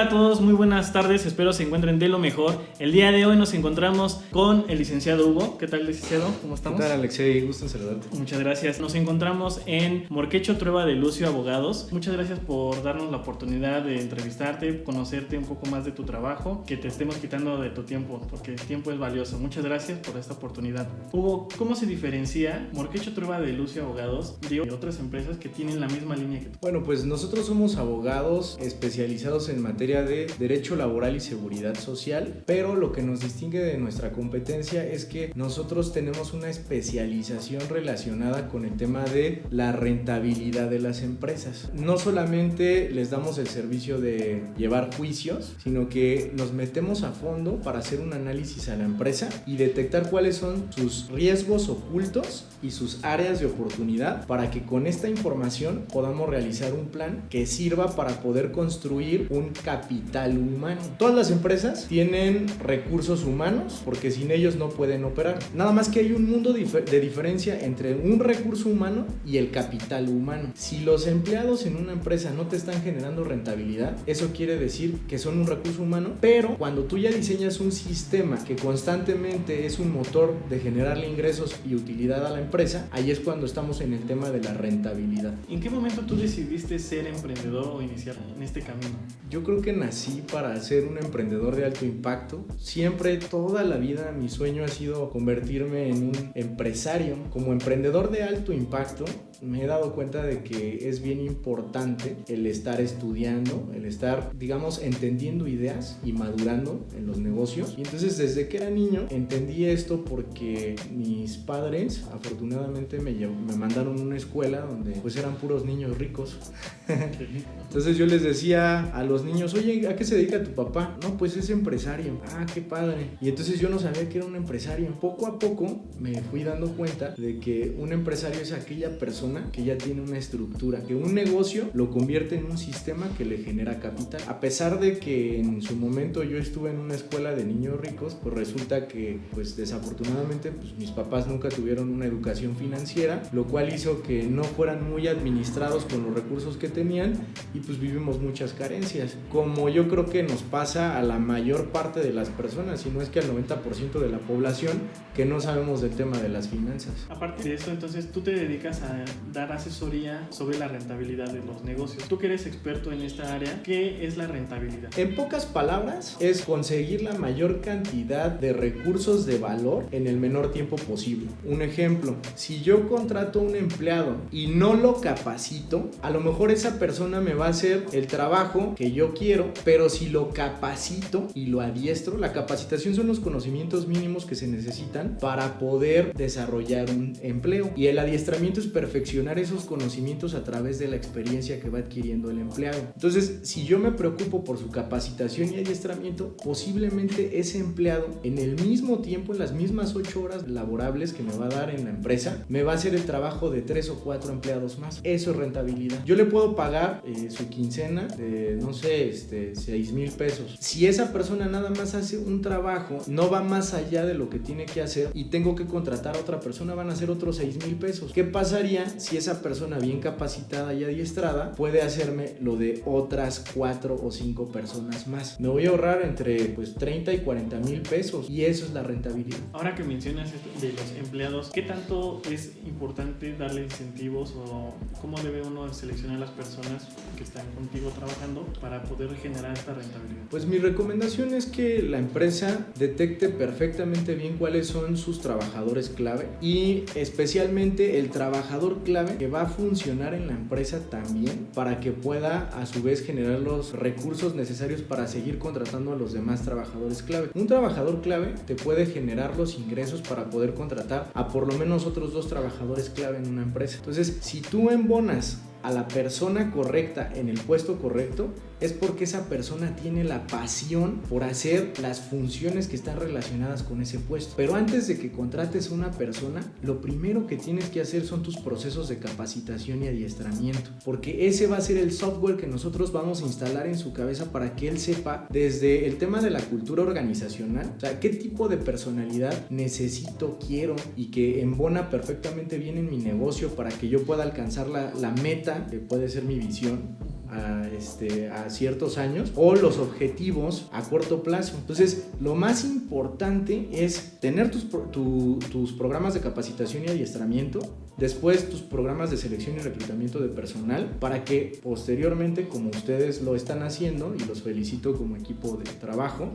Hola a todos, muy buenas tardes, espero se encuentren de lo mejor. El día de hoy nos encontramos con el licenciado Hugo. ¿Qué tal, licenciado? ¿Cómo estamos? ¿Qué tal, Alexei? Gusto en saludarte. Muchas gracias. Nos encontramos en Morquecho Trueba de Lucio Abogados. Muchas gracias por darnos la oportunidad de entrevistarte, conocerte un poco más de tu trabajo, que te estemos quitando de tu tiempo, porque el tiempo es valioso. Muchas gracias por esta oportunidad. Hugo, ¿cómo se diferencia Morquecho Trueba de Lucio Abogados de otras empresas que tienen la misma línea que tú? Bueno, pues nosotros somos abogados especializados en materia de derecho laboral y seguridad social, pero lo que nos distingue de nuestra competencia es que nosotros tenemos una especialización relacionada con el tema de la rentabilidad de las empresas. No solamente les damos el servicio de llevar juicios, sino que nos metemos a fondo para hacer un análisis a la empresa y detectar cuáles son sus riesgos ocultos y sus áreas de oportunidad para que con esta información podamos realizar un plan que sirva para poder construir un capital humano. Todas las empresas tienen recursos humanos porque sin ellos no pueden operar. Nada más que hay un mundo de diferencia entre un recurso humano y el capital humano. Si los empleados en una empresa no te están generando rentabilidad, eso quiere decir que son un recurso humano, pero cuando tú ya diseñas un sistema que constantemente es un motor de generarle ingresos y utilidad a la empresa, ahí es cuando estamos en el tema de la rentabilidad. ¿En qué momento tú decidiste ser emprendedor o iniciar en este camino? Yo creo que nací para ser un emprendedor de alto impacto. Siempre, toda la vida, mi sueño ha sido convertirme en un empresario. Como emprendedor de alto impacto, me he dado cuenta de que es bien importante el estar estudiando, el estar, digamos, entendiendo ideas y madurando en los negocios. Y entonces, desde que era niño, entendí esto porque mis padres, afortunadamente, me mandaron a una escuela donde pues eran puros niños ricos. Entonces yo les decía a los niños, oye, ¿a qué se dedica tu papá? No, pues es empresario. Ah, qué padre. Y entonces yo no sabía que era un empresario. Poco a poco me fui dando cuenta de que un empresario es aquella persona que ya tiene una estructura, que un negocio lo convierte en un sistema que le genera capital. A pesar de que en su momento yo estuve en una escuela de niños ricos, pues resulta que, pues desafortunadamente, pues mis papás nunca tuvieron una educación financiera, lo cual hizo que no fueran muy administrados con los recursos que tenían y pues vivimos muchas carencias, como yo creo que nos pasa a la mayor parte de las personas, si no es que al 90% de la población, que no sabemos del tema de las finanzas. Aparte de eso, entonces tú te dedicas a dar asesoría sobre la rentabilidad de los negocios. Tú que eres experto en esta área, ¿qué es la rentabilidad? En pocas palabras, es conseguir la mayor cantidad de recursos de valor en el menor tiempo posible. Un ejemplo, si yo contrato a un empleado y no lo capacito, a lo mejor esa persona me va a hacer el trabajo que yo quiero, pero si lo capacito y lo adiestro, la capacitación son los conocimientos mínimos que se necesitan para poder desarrollar un empleo, y el adiestramiento es perfeccionar esos conocimientos a través de la experiencia que va adquiriendo el empleado. Entonces, si yo me preocupo por su capacitación y adiestramiento, posiblemente ese empleado en el mismo tiempo, en las mismas 8 horas laborables que me va a dar en la empresa, me va a hacer el trabajo de 3 o 4 empleados más. Eso es rentabilidad. Yo le puedo pagar su quincena de, no sé, 6,000 pesos. Si esa persona nada más hace un trabajo, no va más allá de lo que tiene que hacer y tengo que contratar a otra persona, van a ser otros 6,000 pesos. ¿Qué pasaría si esa persona bien capacitada y adiestrada puede hacerme lo de otras 4 o 5 personas más? Me voy a ahorrar entre 30 y 40 mil pesos, y eso es la rentabilidad. Ahora que mencionas esto de los empleados, ¿qué tanto es importante darle incentivos o cómo debe uno seleccionar a las personas que están contigo trabajando para poder generar esta rentabilidad? Pues mi recomendación es que la empresa detecte perfectamente bien cuáles son sus trabajadores clave, y especialmente el trabajador clave que va a funcionar en la empresa también, para que pueda a su vez generar los recursos necesarios para seguir contratando a los demás trabajadores clave. Un trabajador clave te puede generar los ingresos para poder contratar a por lo menos otros 2 trabajadores clave en una empresa. Entonces, si tú embonas a la persona correcta en el puesto correcto, es porque esa persona tiene la pasión por hacer las funciones que están relacionadas con ese puesto. Pero antes de que contrates a una persona, lo primero que tienes que hacer son tus procesos de capacitación y adiestramiento, porque ese va a ser el software que nosotros vamos a instalar en su cabeza para que él sepa desde el tema de la cultura organizacional, o sea, qué tipo de personalidad necesito, quiero, y que embona perfectamente bien en mi negocio para que yo pueda alcanzar la meta que puede ser mi visión a ciertos años o los objetivos a corto plazo. Entonces, lo más importante es tener tus programas de capacitación y adiestramiento, después tus programas de selección y reclutamiento de personal, para que posteriormente, como ustedes lo están haciendo, y los felicito como equipo de trabajo,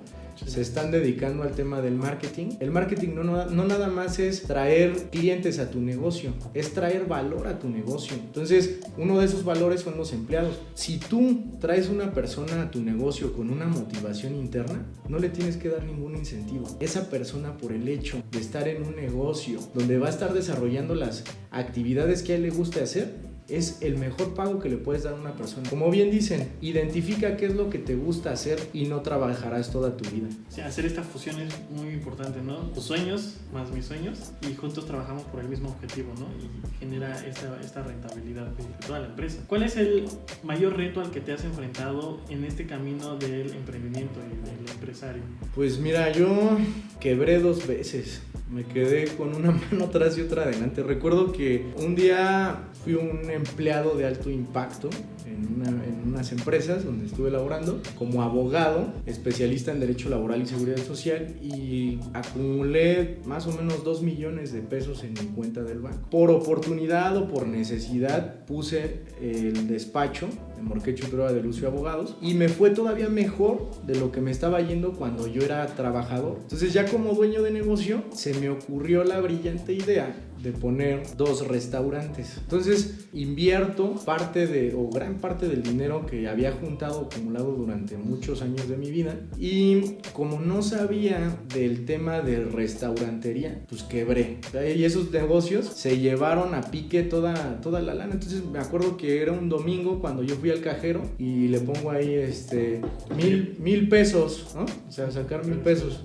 se están dedicando al tema del marketing. El marketing no nada más es traer clientes a tu negocio, es traer valor a tu negocio. Entonces, uno de esos valores son los empleados. Si tú traes una persona a tu negocio con una motivación interna, no le tienes que dar ningún incentivo. Esa persona, por el hecho de estar en un negocio donde va a estar desarrollando las actividades que a él le guste hacer, es el mejor pago que le puedes dar a una persona. Como bien dicen, identifica qué es lo que te gusta hacer y no trabajarás toda tu vida. Sí, hacer esta fusión es muy importante, ¿no? Tus sueños más mis sueños, y juntos trabajamos por el mismo objetivo, ¿no? Y genera esta rentabilidad de toda la empresa. ¿Cuál es el mayor reto al que te has enfrentado en este camino del emprendimiento y del empresario? Pues mira, yo quebré 2 veces. Me quedé con una mano atrás y otra adelante. Recuerdo que un día fui un empleado de alto impacto en unas empresas donde estuve laborando como abogado, especialista en Derecho Laboral y Seguridad Social, y acumulé más o menos 2 millones de pesos en mi cuenta del banco. Por oportunidad o por necesidad puse el despacho de Morquecho Trueba de Lucio Abogados y me fue todavía mejor de lo que me estaba yendo cuando yo era trabajador. Entonces, ya como dueño de negocio, se me ocurrió la brillante idea de poner 2 restaurantes. Entonces invierto gran parte del dinero que había juntado, acumulado durante muchos años de mi vida, y como no sabía del tema de restaurantería, pues quebré. Y esos negocios se llevaron a pique toda la lana. Entonces me acuerdo que era un domingo cuando yo fui al cajero y le pongo ahí $1,000 pesos, ¿no? O sea, sacar 1,000 pesos.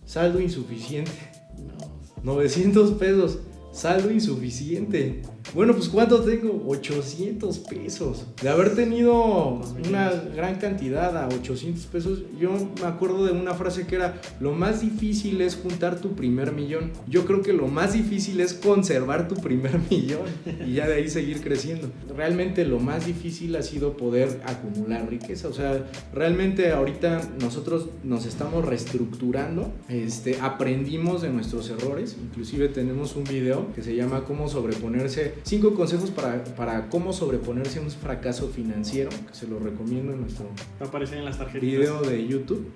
Saldo insuficiente. 900 pesos. Saldo insuficiente. Bueno, pues ¿cuánto tengo? 800 pesos. De haber tenido una gran cantidad a 800 pesos, yo me acuerdo de una frase que era: lo más difícil es juntar tu primer millón. Yo creo que lo más difícil es conservar tu primer millón y ya de ahí seguir creciendo. Realmente lo más difícil ha sido poder acumular riqueza. O sea, realmente ahorita nosotros nos estamos reestructurando, aprendimos de nuestros errores. Inclusive tenemos un video que se llama Cómo sobreponerse 5 consejos para cómo sobreponerse a un fracaso financiero, que se lo recomiendo en nuestro Va a aparecer en las tarjetitas. video de YouTube.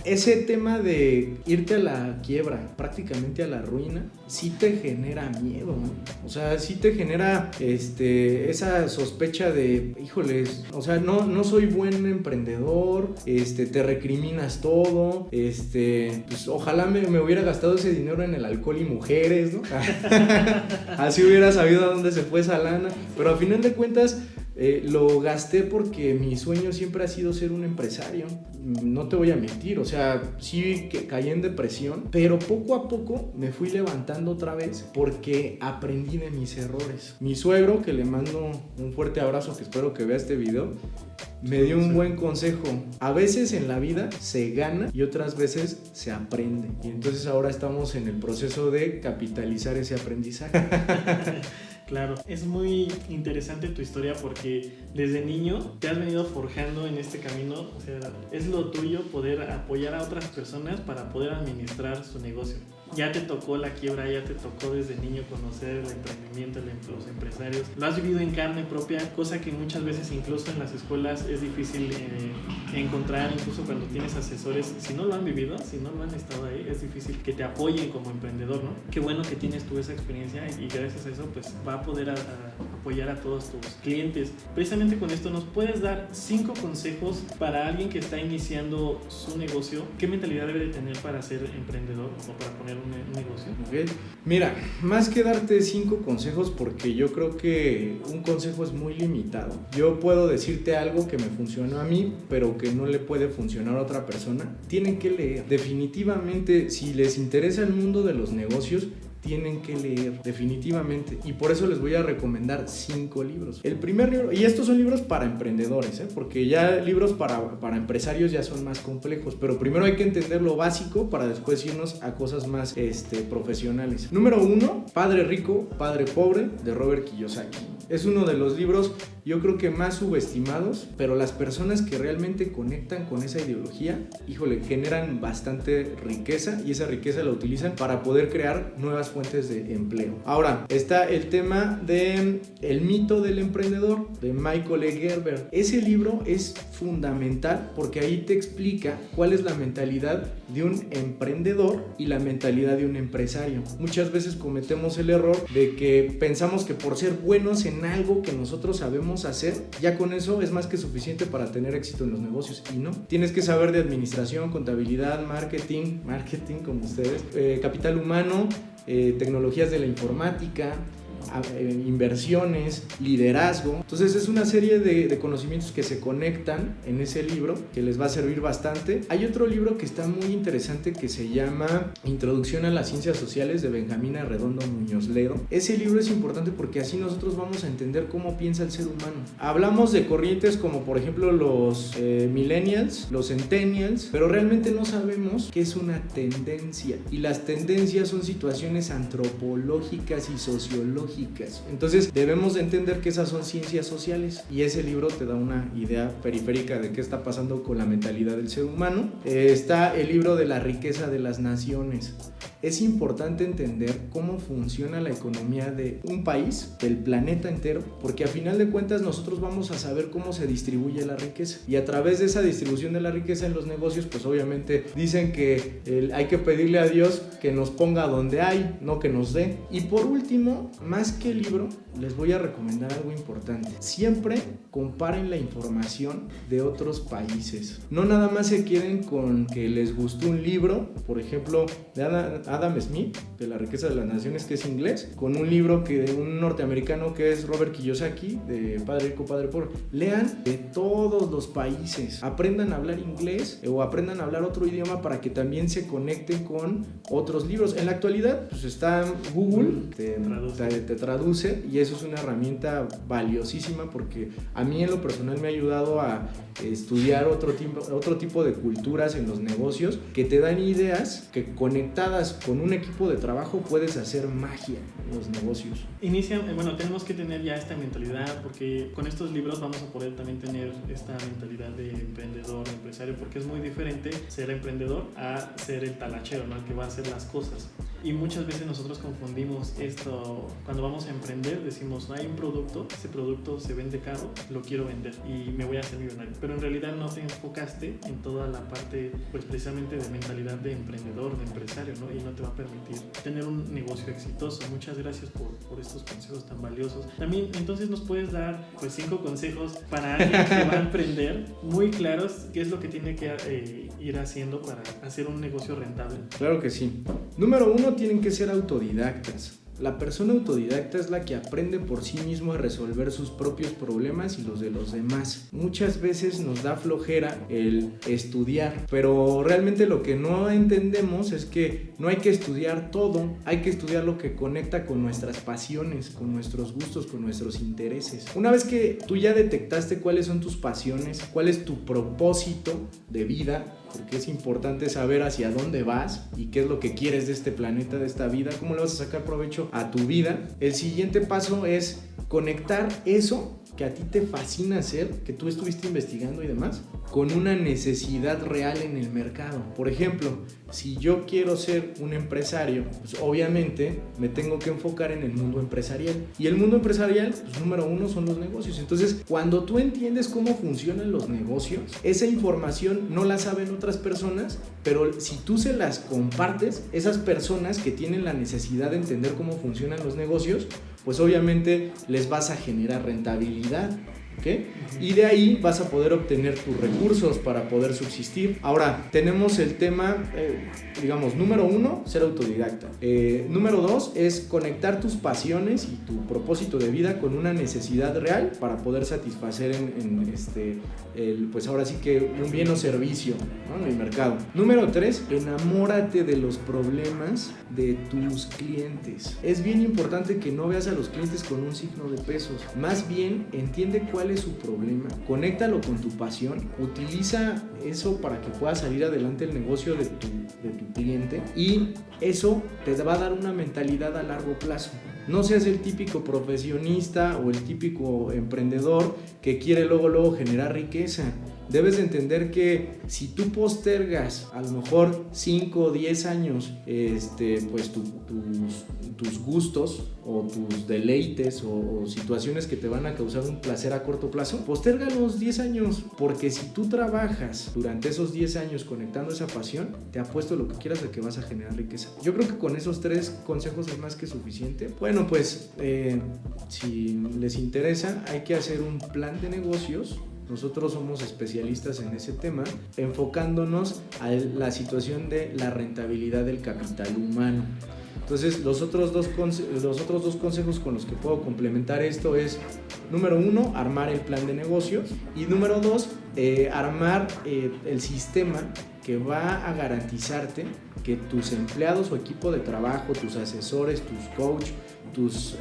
Ese tema de irte a la quiebra, prácticamente a la ruina, sí te genera miedo, ¿no? O sea, sí te genera esa sospecha de, híjoles, o sea, no soy buen emprendedor, te recriminas todo, pues ojalá me hubiera gastado ese dinero en el alcohol y mujeres, ¿no? Así hubiera sabido a dónde se fue esa lana. Pero a final de cuentas lo gasté porque mi sueño siempre ha sido ser un empresario. No te voy a mentir, o sea, sí que caí en depresión, pero poco a poco me fui levantando otra vez porque aprendí de mis errores. Mi suegro, que le mando un fuerte abrazo, que espero que vea este video, me dio un buen consejo. A veces en la vida se gana y otras veces se aprende. Y entonces ahora estamos en el proceso de capitalizar ese aprendizaje. Claro, es muy interesante tu historia porque desde niño te has venido forjando en este camino. O sea, es lo tuyo poder apoyar a otras personas para poder administrar su negocio. Ya te tocó la quiebra, ya te tocó desde niño conocer el emprendimiento, los empresarios. Lo has vivido en carne propia, cosa que muchas veces incluso en las escuelas es difícil encontrar, incluso cuando tienes asesores. Si no lo han vivido, si no lo han estado ahí, es difícil que te apoyen como emprendedor, ¿no? Qué bueno que tienes tú esa experiencia y gracias a eso pues va a poder apoyar a todos tus clientes. Precisamente con esto, ¿nos puedes dar 5 consejos para alguien que está iniciando su negocio? ¿Qué mentalidad debe de tener para ser emprendedor o para poner un negocio? Okay. Mira, más que darte 5 consejos, porque yo creo que un consejo es muy limitado. Yo puedo decirte algo que me funcionó a mí, pero que no le puede funcionar a otra persona. Tienen que leer. Definitivamente, si les interesa el mundo de los negocios, tienen que leer definitivamente, y por eso les voy a recomendar 5 libros. El primer libro, y estos son libros para emprendedores, porque ya libros para empresarios ya son más complejos, pero primero hay que entender lo básico para después irnos a cosas más profesionales. Número 1, Padre Rico, Padre Pobre, de Robert Kiyosaki. Es uno de los libros, yo creo que más subestimados, pero las personas que realmente conectan con esa ideología, híjole, generan bastante riqueza, y esa riqueza la utilizan para poder crear nuevas fuentes de empleo. Ahora, está el tema de El mito del emprendedor, de Michael E. Gerber. Ese libro es fundamental porque ahí te explica cuál es la mentalidad de un emprendedor y la mentalidad de un empresario. Muchas veces cometemos el error de que pensamos que por ser buenos en algo que nosotros sabemos hacer, ya con eso es más que suficiente para tener éxito en los negocios, y no. Tienes que saber de administración, contabilidad, marketing como ustedes, capital humano, tecnologías de la informática, inversiones, liderazgo. Entonces es una serie de conocimientos que se conectan en ese libro que les va a servir bastante. Hay otro libro que está muy interesante que se llama Introducción a las Ciencias Sociales, de Benjamín Arredondo Muñoz Ledo. Ese libro es importante porque así nosotros vamos a entender cómo piensa el ser humano. Hablamos de corrientes como por ejemplo los millennials, los centennials, pero realmente no sabemos qué es una tendencia, y las tendencias son situaciones antropológicas y sociológicas. Entonces debemos de entender que esas son ciencias sociales, y ese libro te da una idea periférica de qué está pasando con la mentalidad del ser humano. Está el libro de La riqueza de las naciones. Es importante entender cómo funciona la economía de un país, del planeta entero, porque a final de cuentas nosotros vamos a saber cómo se distribuye la riqueza, y a través de esa distribución de la riqueza en los negocios, pues obviamente dicen que hay que pedirle a Dios que nos ponga donde hay, no que nos dé. Y por último, más que el libro, les voy a recomendar algo importante. Siempre comparen la información de otros países. No nada más se queden con que les gustó un libro, por ejemplo, de Adam Smith, de La riqueza de las naciones, que es inglés, con un libro de un norteamericano que es Robert Kiyosaki, de Padre Rico, Padre Pobre. Lean de todos los países. Aprendan a hablar inglés o aprendan a hablar otro idioma para que también se conecten con otros libros. En la actualidad, pues está Google, te traduce, y eso es una herramienta valiosísima porque a mí en lo personal me ha ayudado a estudiar otro tipo de culturas en los negocios que te dan ideas que conectadas con un equipo de trabajo puedes hacer magia en los negocios. Tenemos que tener ya esta mentalidad, porque con estos libros vamos a poder también tener esta mentalidad de emprendedor, empresario, porque es muy diferente ser emprendedor a ser el talachero, ¿no? El que va a hacer las cosas. Y muchas veces nosotros confundimos esto. Cuando vamos a emprender decimos, hay un producto, ese producto se vende caro, lo quiero vender y me voy a hacer millonario. Pero en realidad no te enfocaste en toda la parte, pues precisamente de mentalidad de emprendedor, de empresario, ¿no? Y no te va a permitir tener un negocio exitoso. Muchas gracias por estos consejos tan valiosos. También entonces nos puedes dar pues 5 consejos para alguien que va a emprender, muy claros, qué es lo que tiene que ir haciendo para hacer un negocio rentable. Claro que sí. Número 1, tienen que ser autodidactas. La persona autodidacta es la que aprende por sí mismo a resolver sus propios problemas y los de los demás. Muchas veces nos da flojera el estudiar, pero realmente lo que no entendemos es que no hay que estudiar todo, hay que estudiar lo que conecta con nuestras pasiones, con nuestros gustos, con nuestros intereses. Una vez que tú ya detectaste cuáles son tus pasiones, cuál es tu propósito de vida, porque es importante saber hacia dónde vas y qué es lo que quieres de este planeta, de esta vida, cómo le vas a sacar provecho a tu vida. El siguiente paso es conectar eso que a ti te fascina hacer, que tú estuviste investigando y demás, con una necesidad real en el mercado. Por ejemplo, si yo quiero ser un empresario, pues obviamente me tengo que enfocar en el mundo empresarial. Y el mundo empresarial, pues número 1 son los negocios. Entonces, cuando tú entiendes cómo funcionan los negocios, esa información no la saben otras personas, pero si tú se las compartes, esas personas que tienen la necesidad de entender cómo funcionan los negocios, pues obviamente les vas a generar rentabilidad. ¿ok? Y de ahí vas a poder obtener tus recursos para poder subsistir. Ahora, tenemos el tema, digamos, número 1, ser autodidacta. Número 2 es conectar tus pasiones y tu propósito de vida con una necesidad real para poder satisfacer pues ahora sí que un bien o servicio, ¿no?, en el mercado. Número 3, enamórate de los problemas de tus clientes. Es bien importante que no veas a los clientes con un signo de pesos. Más bien, entiende cuál es su problema, conéctalo con tu pasión, utiliza eso para que pueda salir adelante el negocio de tu cliente, y eso te va a dar una mentalidad a largo plazo. No seas el típico profesionista o el típico emprendedor que quiere luego generar riqueza. Debes de entender que si tú postergas a lo mejor 5 o 10 años pues tus gustos o tus deleites o situaciones que te van a causar un placer a corto plazo, posterga los 10 años, porque si tú trabajas durante esos 10 años conectando esa pasión, te apuesto lo que quieras de que vas a generar riqueza. Yo creo que con esos 3 consejos es más que suficiente. Bueno, pues si les interesa, hay que hacer un plan de negocios. Nosotros somos especialistas en ese tema, enfocándonos a la situación de la rentabilidad del capital humano. Entonces, los otros dos consejos con los que puedo complementar esto es, número 1, armar el plan de negocios, y número 2, armar el sistema que va a garantizarte que tus empleados o equipo de trabajo, tus asesores, tus coach,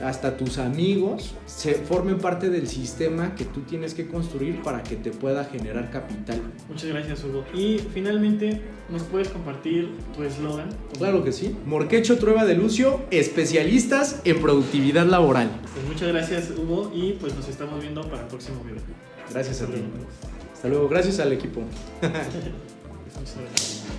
hasta tus amigos se formen parte del sistema que tú tienes que construir para que te pueda generar capital. Muchas gracias, Hugo. Y finalmente, ¿nos puedes compartir tu eslogan? Claro que sí. Morquecho Trueba de Lucio, especialistas en productividad laboral. Pues muchas gracias, Hugo, y pues nos estamos viendo para el próximo video. Gracias a ti. Hasta luego. Gracias al equipo. Muchas gracias.